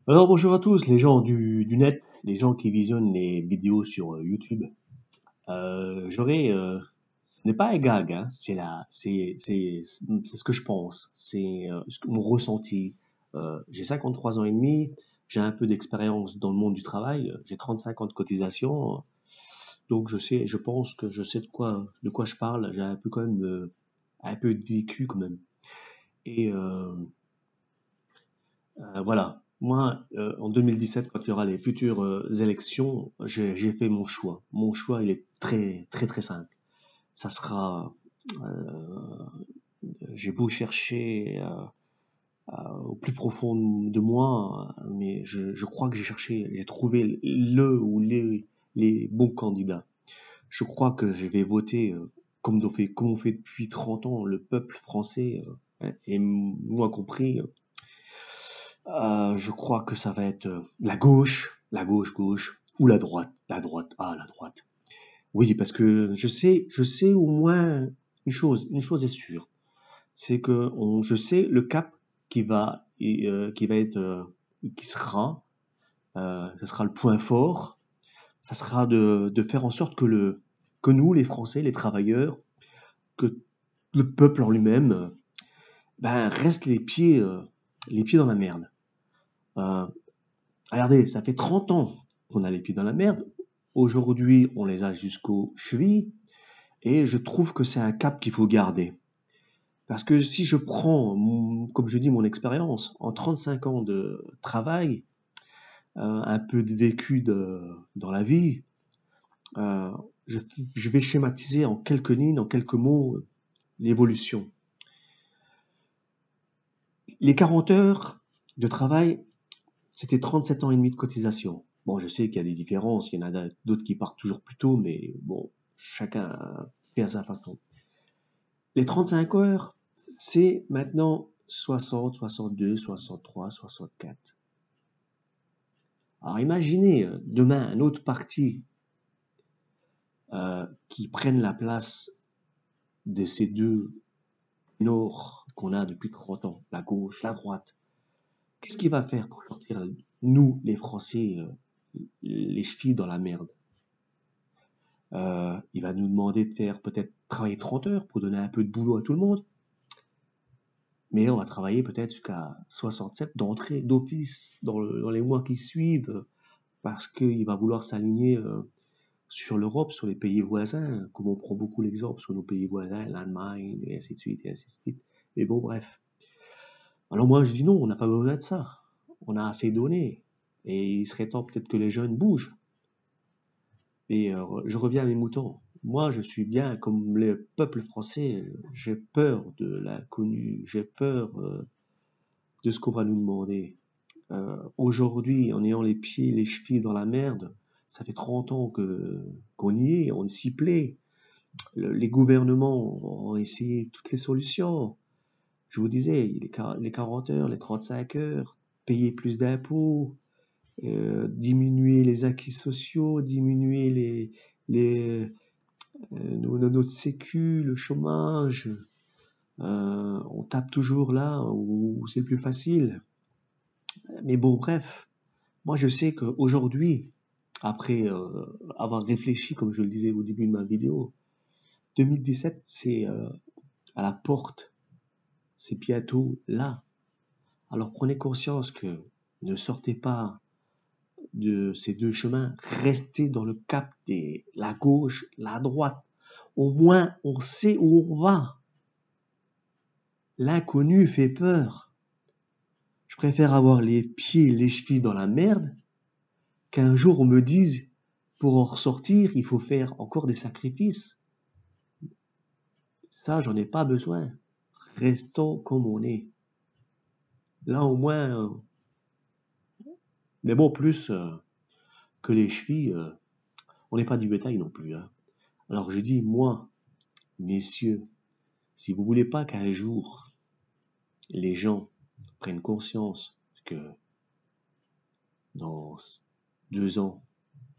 Alors bonjour à tous les gens du net, les gens qui visionnent les vidéos sur YouTube. Ce n'est pas un gag, hein, c'est ce que je pense, c'est mon ressenti. J'ai 53 ans et demi, j'ai un peu d'expérience dans le monde du travail, j'ai 35 ans de cotisation, donc je pense que je sais de quoi je parle. J'ai un peu quand même, un peu de vécu quand même. Et voilà. Moi, en 2017, quand il y aura les futures élections, j'ai fait mon choix. Mon choix, il est très, très, très simple. Ça sera, euh, j'ai beau chercher au plus profond de moi, mais je crois que j'ai trouvé le ou les bons candidats. Je crois que je vais voter comme on fait depuis 30 ans, le peuple français, et moi compris. Je crois que ça va être la gauche, ou la droite. Oui, parce que je sais au moins une chose est sûre, c'est que je sais le cap qui va être, qui sera, ce sera le point fort, ça sera de faire en sorte que nous, les Français, les travailleurs, que le peuple en lui-même, ben, reste les pieds dans la merde. Euh, Regardez, ça fait 30 ans qu'on a les pieds dans la merde. Aujourd'hui, on les a jusqu'aux chevilles. Et je trouve que c'est un cap qu'il faut garder. Parce que si je prends, comme je dis, mon expérience, en 35 ans de travail, un peu de vécu dans la vie, euh, je, je vais schématiser en quelques lignes, en quelques mots, l'évolution. Les 40 heures de travail, c'était 37 ans et demi de cotisation. Bon, je sais qu'il y a des différences, il y en a d'autres qui partent toujours plus tôt, mais bon, chacun fait à sa façon. Les 35 heures, c'est maintenant 60, 62, 63, 64. Alors imaginez demain un autre parti qui prenne la place de ces deux nord qu'on a depuis 30 ans, la gauche, la droite. Qu'est-ce qu'il va faire pour sortir, nous, les Français, les chevilles dans la merde? Il va nous demander de faire peut-être travailler 30 heures pour donner un peu de boulot à tout le monde, mais on va travailler peut-être jusqu'à 67 d'entrée, d'office, dans les mois qui suivent, parce qu'il va vouloir s'aligner sur l'Europe, sur les pays voisins, comme on prend beaucoup l'exemple sur nos pays voisins, l'Allemagne, et ainsi de suite, et ainsi de suite. Mais bon, bref. Alors moi, je dis non, on n'a pas besoin de ça. On a assez donné. Et il serait temps peut-être que les jeunes bougent. Et je reviens à mes moutons. Moi, je suis bien comme le peuple français. J'ai peur de l'inconnu. J'ai peur de ce qu'on va nous demander. Aujourd'hui, en ayant les pieds, les chevilles dans la merde, ça fait 30 ans qu'on y est, on s'y plaît. Les gouvernements ont essayé toutes les solutions. Je vous disais, les 40 heures, les 35 heures, payer plus d'impôts, diminuer les acquis sociaux, diminuer notre sécu, le chômage. On tape toujours là où c'est le plus facile. Mais bon, bref, moi je sais qu'aujourd'hui, après avoir réfléchi, comme je le disais au début de ma vidéo, 2017, c'est à la porte, c'est bientôt là. Alors prenez conscience que ne sortez pas de ces deux chemins, restez dans le cap de la gauche, la droite. Au moins, on sait où on va. L'inconnu fait peur. Je préfère avoir les pieds et les chevilles dans la merde qu'un jour on me dise, pour en ressortir, il faut faire encore des sacrifices. Ça, j'en ai pas besoin. Restons comme on est. Là, au moins, mais bon, plus que les chevilles, on n'est pas du bétail non plus, hein. Alors je dis, moi, messieurs, si vous voulez pas qu'un jour les gens prennent conscience que dans 2 ans,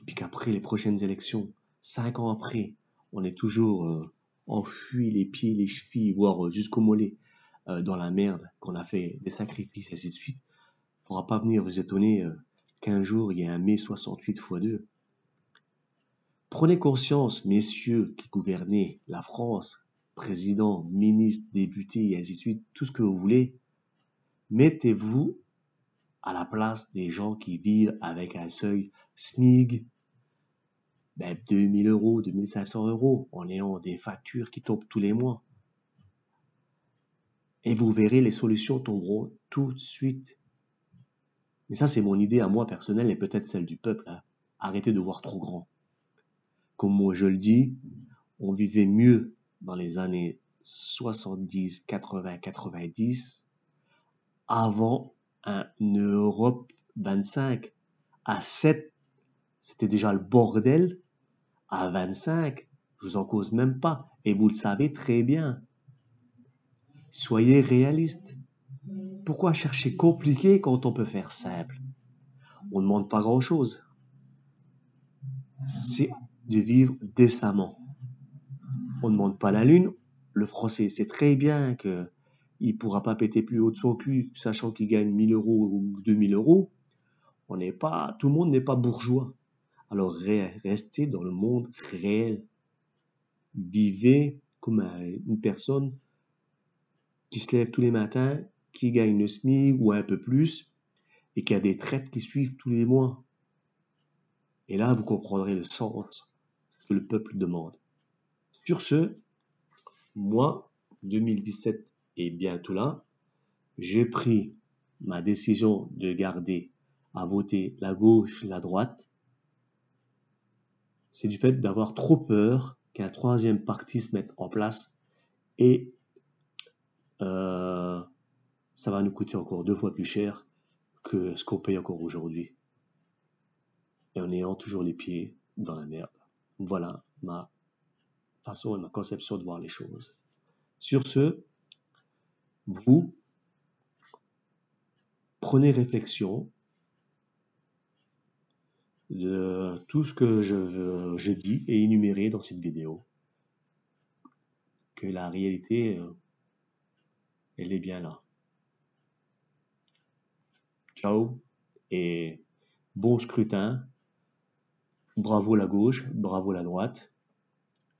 et puis qu'après les prochaines élections, 5 ans après, on est toujours enfui les pieds, les chevilles, voire jusqu'au mollet dans la merde, qu'on a fait des sacrifices et ainsi de suite. Faudra pas venir vous étonner qu'un jour il y ait un mai 68 x 2. Prenez conscience, messieurs qui gouvernez la France, président, ministre, député, et ainsi de suite, tout ce que vous voulez. Mettez-vous à la place des gens qui vivent avec un seuil SMIG, 2000 euros, 2500 euros, en ayant des factures qui tombent tous les mois. Et vous verrez, les solutions tomberont tout de suite. Mais ça, c'est mon idée à moi personnelle et peut-être celle du peuple. Arrêtez de voir trop grand. Comme moi je le dis, on vivait mieux dans les années 70, 80, 90 avant un Europe 25. À 7, c'était déjà le bordel. À 25, je vous en cause même pas. Et vous le savez très bien. Soyez réalistes. Pourquoi chercher compliqué quand on peut faire simple? On ne demande pas grand-chose. C'est de vivre décemment. On ne demande pas la lune. Le Français sait très bien que il pourra pas péter plus haut de son cul, sachant qu'il gagne 1000 euros ou 2000 euros. Tout le monde n'est pas bourgeois. Alors restez dans le monde réel. Vivez comme une personne qui se lève tous les matins, qui gagne le SMIC ou un peu plus, et qui a des traites qui suivent tous les mois. Et là, vous comprendrez le sens que le peuple demande. Sur ce, moi, 2017 est bientôt là. J'ai pris ma décision de garder à voter la gauche, la droite. C'est du fait d'avoir trop peur qu'un troisième parti se mette en place et ça va nous coûter encore 2 fois plus cher que ce qu'on paye encore aujourd'hui. Et en ayant toujours les pieds dans la merde. Voilà ma façon et ma conception de voir les choses. Sur ce, vous prenez réflexion de tout ce que je dis et énuméré dans cette vidéo. Que la réalité, elle est bien là. Ciao et bon scrutin. Bravo la gauche, bravo la droite.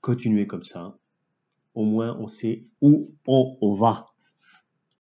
Continuez comme ça. Au moins, on sait où on va.